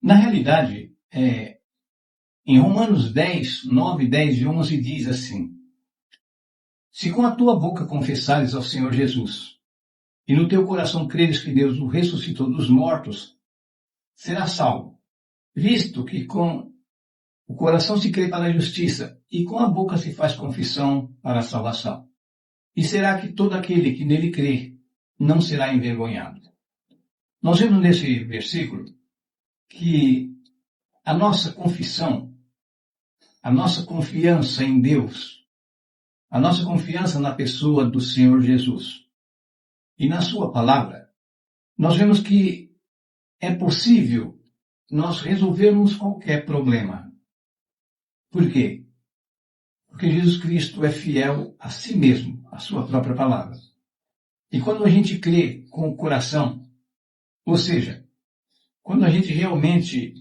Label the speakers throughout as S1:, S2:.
S1: Na realidade, em Romanos 10, 9, 10 e 11 diz assim: se com a tua boca confessares ao Senhor Jesus, e no teu coração creres que Deus o ressuscitou dos mortos, serás salvo, visto que com o coração se crê para a justiça, e com a boca se faz confissão para a salvação. E será que todo aquele que nele crê não será envergonhado? Nós vemos nesse versículo que a nossa confissão, a nossa confiança em Deus, a nossa confiança na pessoa do Senhor Jesus e na sua palavra, nós vemos que é possível nós resolvermos qualquer problema. Por quê? Porque Jesus Cristo é fiel a si mesmo, à sua própria palavra. E quando a gente crê com o coração, ou seja, quando a gente realmente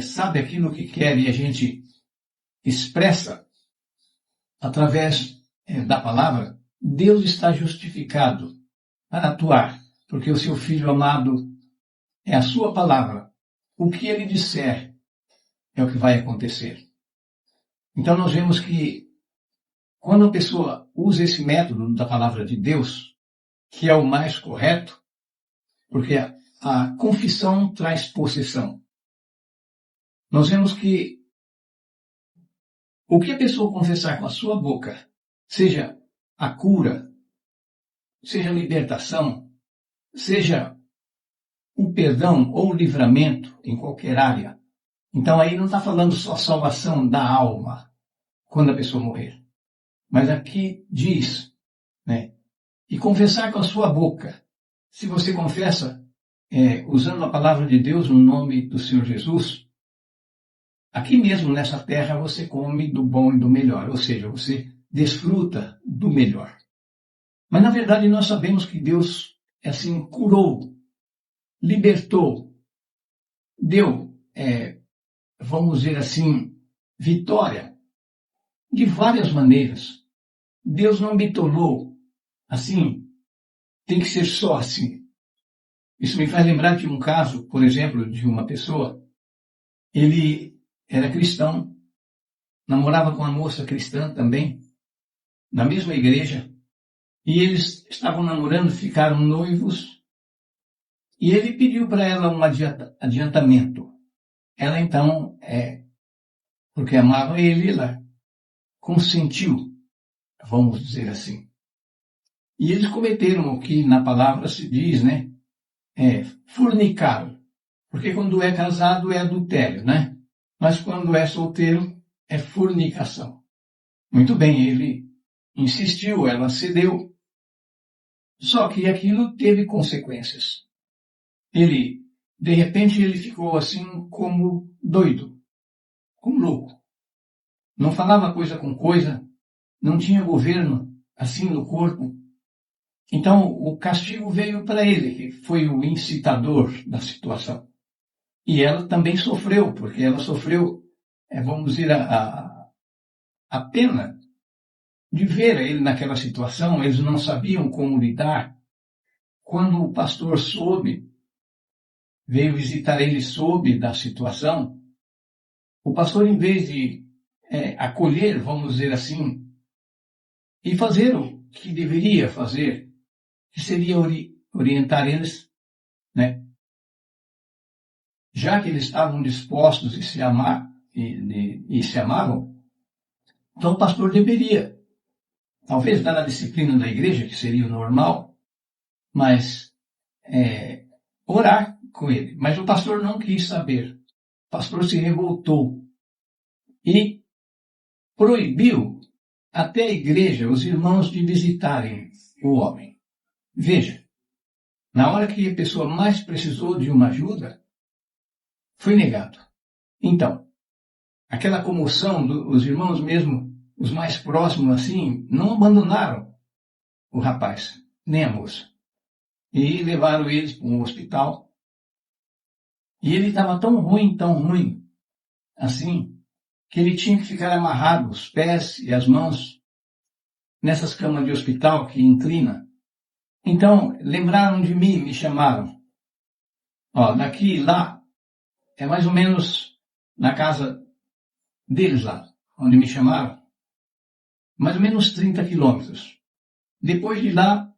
S1: sabe aquilo que quer e a gente expressa através da palavra, Deus está justificado para atuar, porque o seu Filho amado é a sua palavra. O que ele disser é o que vai acontecer. Então nós vemos que quando a pessoa usa esse método da palavra de Deus, que é o mais correto, porque a confissão traz possessão. Nós vemos que o que a pessoa confessar com a sua boca, seja a cura, seja a libertação, seja o perdão ou o livramento em qualquer área. Então aí não está falando só salvação da alma, quando a pessoa morrer. Mas aqui diz, e confessar com a sua boca. Se você confessa usando a palavra de Deus no nome do Senhor Jesus, aqui mesmo nessa terra você come do bom e do melhor, ou seja, você desfruta do melhor. Mas na verdade nós sabemos que Deus assim curou, libertou, deu, vamos dizer assim, vitória de várias maneiras. Deus não bitolou assim, tem que ser só assim. Isso me faz lembrar de um caso, por exemplo, de uma pessoa. Ele era cristão, namorava com uma moça cristã também, na mesma igreja, e eles estavam namorando, ficaram noivos, e ele pediu para ela um adiantamento. Ela então, porque amava ele, ela consentiu, vamos dizer assim. E eles cometeram o que na palavra se diz, fornicaram. Porque quando é casado é adultério, Mas quando é solteiro é fornicação. Muito bem, ele insistiu, ela cedeu. Só que aquilo teve consequências. De repente, ele ficou assim como doido, como louco. Não falava coisa com coisa, não tinha governo assim no corpo. Então, o castigo veio para ele, que foi o incitador da situação. E ela também sofreu, porque ela sofreu, vamos dizer, a pena de ver ele naquela situação. Eles não sabiam como lidar. Quando o pastor veio visitar ele, soube da situação, o pastor, em vez de acolher, vamos dizer assim, e fazer o que deveria fazer, que seria orientar eles, já que eles estavam dispostos e se amavam, então o pastor deveria, talvez dar a disciplina da igreja, que seria o normal, mas orar com ele. Mas o pastor não quis saber. O pastor se revoltou e proibiu até a igreja, os irmãos, de visitarem o homem. Veja, na hora que a pessoa mais precisou de uma ajuda, foi negado. Então, aquela comoção dos irmãos mesmo, os mais próximos assim, não abandonaram o rapaz, nem a moça. E levaram eles para um hospital. E ele estava tão ruim, assim, que ele tinha que ficar amarrado os pés e as mãos nessas camas de hospital que inclina. Então, lembraram de mim, me chamaram. Daqui lá, é mais ou menos na casa deles lá, onde me chamaram, mais ou menos 30 quilômetros. Depois de lá,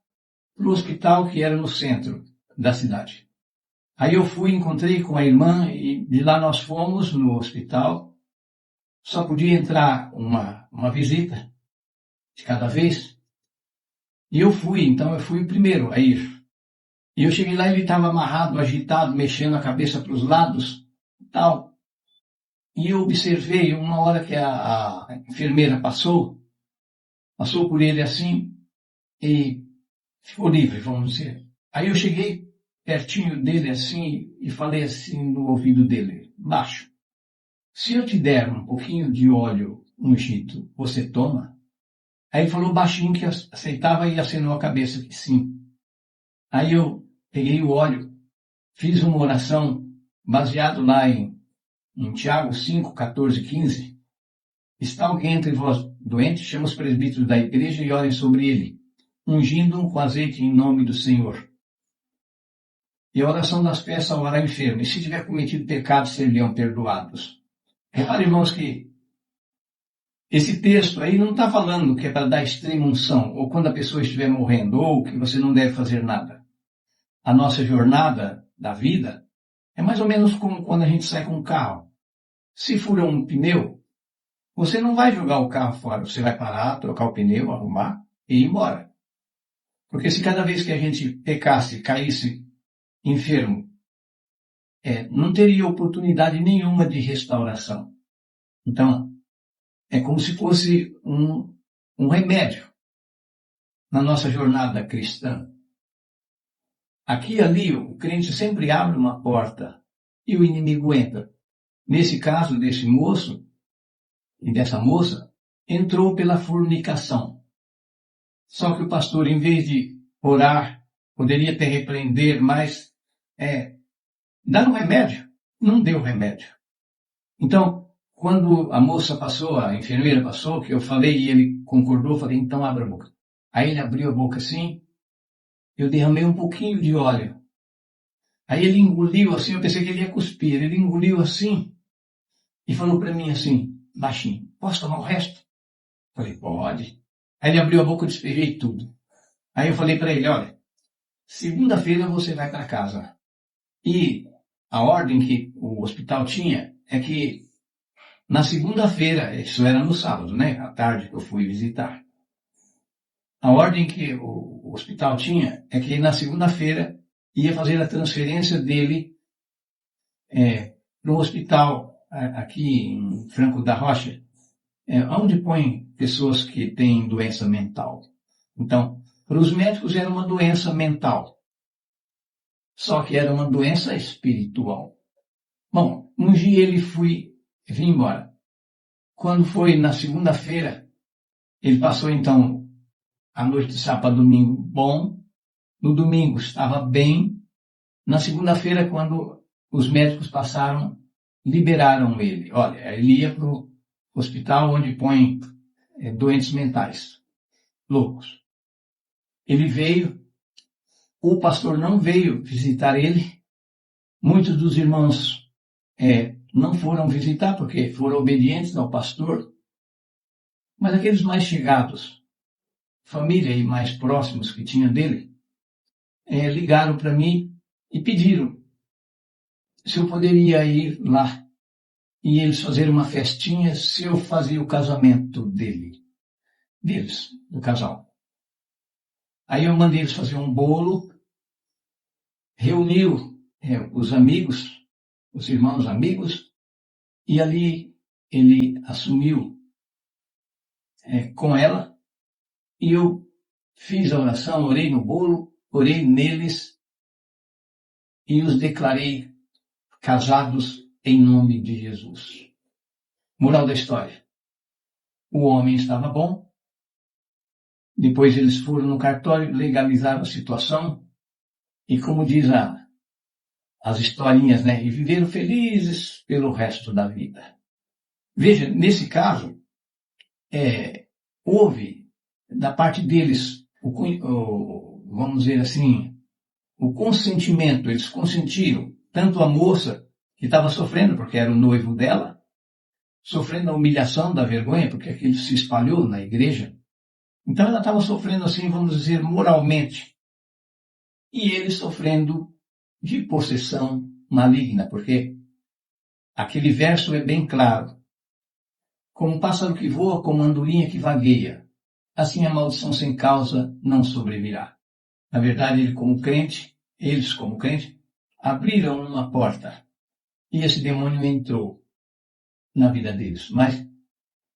S1: para o hospital que era no centro da cidade. Aí eu fui, encontrei com a irmã e de lá nós fomos no hospital. Só podia entrar uma visita de cada vez. E eu fui, então eu fui o primeiro a ir. E eu cheguei lá e ele estava amarrado, agitado, mexendo a cabeça para os lados, tal. E eu observei, uma hora que a enfermeira passou por ele assim e ficou livre, vamos dizer. Aí eu cheguei pertinho dele assim e falei assim no ouvido dele, baixo. Se eu te der um pouquinho de óleo ungido, você toma? Aí ele falou baixinho que aceitava e acenou a cabeça que sim. Aí eu peguei o óleo, fiz uma oração baseado lá em Tiago 5, 14, 15. Está alguém entre vós doente, chama os presbíteros da igreja e orem sobre ele, ungindo-o com azeite em nome do Senhor. E a oração das peças ao orar enfermo. E se tiver cometido pecados, seriam perdoados. Repare, irmãos, que esse texto aí não está falando que é para dar extrema unção, ou quando a pessoa estiver morrendo, ou que você não deve fazer nada. A nossa jornada da vida é mais ou menos como quando a gente sai com um carro. Se fura um pneu, você não vai jogar o carro fora, você vai parar, trocar o pneu, arrumar e ir embora. Porque se cada vez que a gente pecasse, caísse enfermo, não teria oportunidade nenhuma de restauração. Então, é como se fosse um remédio na nossa jornada cristã. Aqui e ali, o crente sempre abre uma porta e o inimigo entra. Nesse caso desse moço e dessa moça, entrou pela fornicação. Só que o pastor, em vez de orar, poderia ter repreender, mas dar um remédio. Não deu remédio. Então, quando a moça passou, a enfermeira passou, que eu falei e ele concordou, falei, então abra a boca. Aí ele abriu a boca assim, eu derramei um pouquinho de óleo. Aí ele engoliu assim, eu pensei que ele ia cuspir. Ele engoliu assim e falou para mim assim, baixinho, posso tomar o resto? Falei, pode. Aí ele abriu a boca e eu despejei tudo. Aí eu falei para ele, olha, segunda-feira você vai para casa. E a ordem que o hospital tinha é que na segunda-feira, isso era no sábado, né? À tarde que eu fui visitar. A ordem que o hospital tinha é que na segunda-feira ia fazer a transferência dele para um hospital aqui em Franco da Rocha, onde põe pessoas que têm doença mental. Então, para os médicos era uma doença mental, só que era uma doença espiritual. Bom, um dia ele vim embora. Quando foi na segunda-feira, ele passou então a noite de sábado para domingo bom, no domingo estava bem, na segunda-feira, quando os médicos passaram, liberaram ele. Olha, ele ia para o hospital onde põe doentes mentais, loucos. Ele veio, o pastor não veio visitar ele, muitos dos irmãos não foram visitar porque foram obedientes ao pastor, mas aqueles mais chegados, família e mais próximos que tinha dele, ligaram para mim e pediram se eu poderia ir lá e eles fazer uma festinha se eu fazia o casamento deles, do casal. Aí eu mandei eles fazer um bolo, reuniu os amigos, os irmãos amigos, e ali ele assumiu com ela, e eu fiz a oração, orei no bolo, orei neles, e os declarei casados em nome de Jesus. Moral da história. O homem estava bom, depois eles foram no cartório, legalizaram a situação, e como diz as historinhas, né? E viveram felizes pelo resto da vida. Veja, nesse caso, houve, da parte deles, vamos dizer assim, o consentimento, eles consentiram, tanto a moça, que estava sofrendo porque era o noivo dela, sofrendo a humilhação da vergonha, porque aquilo se espalhou na igreja. Então ela estava sofrendo assim, vamos dizer, moralmente. E ele sofrendo de possessão maligna, porque aquele verso é bem claro. Como um pássaro que voa, como andorinha que vagueia, assim a maldição sem causa não sobrevirá. Na verdade, eles como crente, abriram uma porta e esse demônio entrou na vida deles. Mas,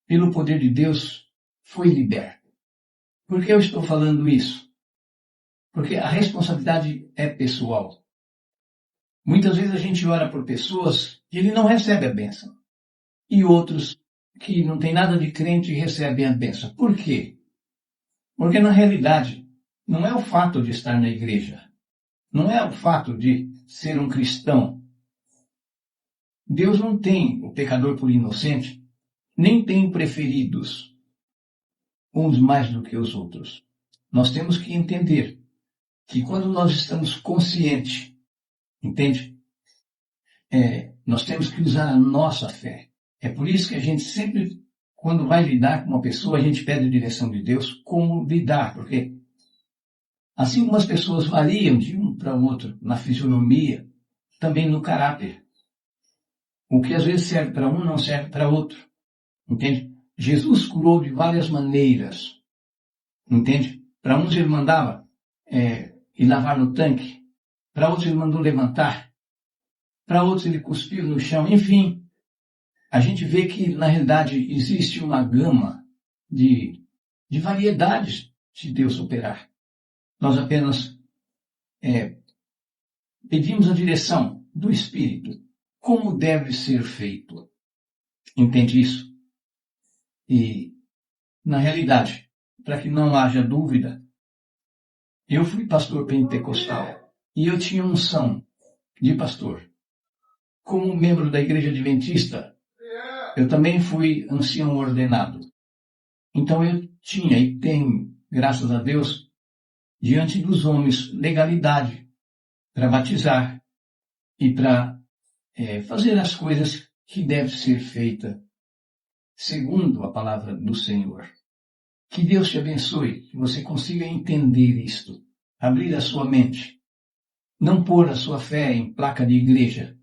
S1: pelo poder de Deus, foi liberto. Por que eu estou falando isso? Porque a responsabilidade é pessoal. Muitas vezes a gente ora por pessoas e ele não recebe a bênção. E outros que não tem nada de crente recebem a bênção. Por quê? Porque na realidade, não é o fato de estar na igreja. Não é o fato de ser um cristão. Deus não tem o pecador por inocente, nem tem preferidos, uns mais do que os outros. Nós temos que entender que quando nós estamos conscientes, entende? Nós temos que usar a nossa fé. É por isso que a gente sempre, quando vai lidar com uma pessoa, a gente pede a direção de Deus como lidar, porque assim como as pessoas variam de um para o outro na fisionomia, também no caráter. O que às vezes serve para um não serve para outro. Entende? Jesus curou de várias maneiras. Entende? Para uns ele mandava ir lavar no tanque. Para outros ele mandou levantar. Para outros ele cuspiu no chão. Enfim, a gente vê que na realidade existe uma gama de variedades de Deus operar. Nós apenas pedimos a direção do Espírito. Como deve ser feito? Entende isso? E, na realidade, para que não haja dúvida, eu fui pastor pentecostal e eu tinha unção de pastor. Como membro da Igreja Adventista, eu também fui ancião ordenado. Então eu tinha e tenho, graças a Deus, diante dos homens, legalidade para batizar e para fazer as coisas que devem ser feitas segundo a palavra do Senhor. Que Deus te abençoe, que você consiga entender isto, abrir a sua mente, não pôr a sua fé em placa de igreja,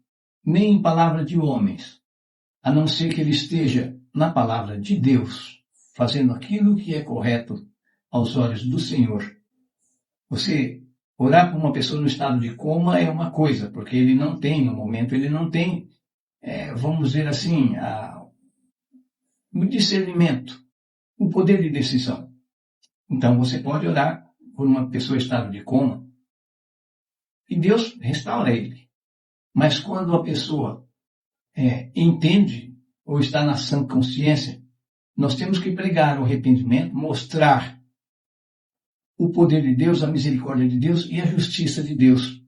S1: nem em palavra de homens, a não ser que ele esteja na palavra de Deus, fazendo aquilo que é correto aos olhos do Senhor. Você orar por uma pessoa no estado de coma é uma coisa, porque ele não tem, no momento, ele não tem, vamos dizer assim, o discernimento, o poder de decisão. Então você pode orar por uma pessoa em estado de coma e Deus restaura ele. Mas quando a pessoa entende ou está na sã consciência, nós temos que pregar o arrependimento, mostrar o poder de Deus, a misericórdia de Deus e a justiça de Deus,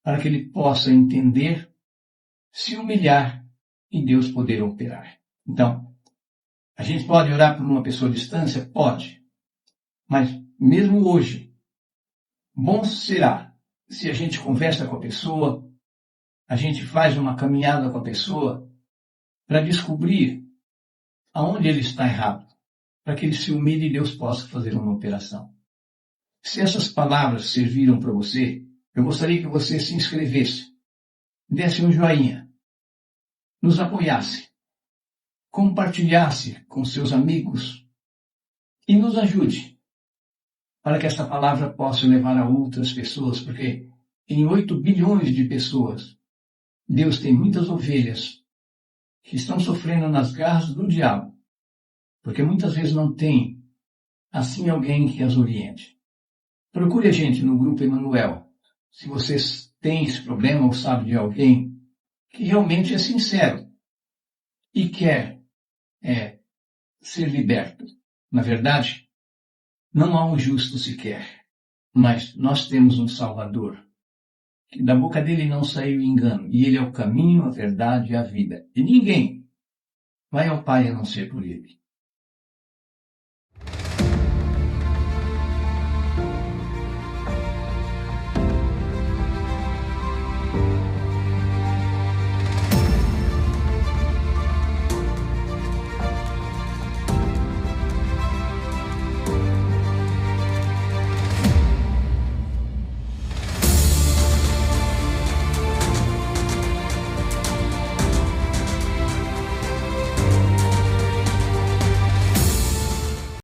S1: para que ele possa entender, se humilhar e Deus poder operar. Então, a gente pode orar por uma pessoa à distância? Pode. Mas, mesmo hoje, bom será se a gente conversa com a pessoa, a gente faz uma caminhada com a pessoa para descobrir aonde ele está errado, para que ele se humilhe e Deus possa fazer uma operação. Se essas palavras serviram para você, eu gostaria que você se inscrevesse, desse um joinha, nos apoiasse, compartilhasse com seus amigos e nos ajude para que esta palavra possa levar a outras pessoas, porque em 8 bilhões de pessoas, Deus tem muitas ovelhas que estão sofrendo nas garras do diabo, porque muitas vezes não tem assim alguém que as oriente. Procure a gente no Grupo Emanuel, se vocês têm esse problema ou sabem de alguém que realmente é sincero e quer ser liberto. Na verdade, não há um justo sequer, mas nós temos um Salvador, que da boca dele não saiu engano, e ele é o caminho, a verdade e a vida. E ninguém vai ao Pai a não ser por ele.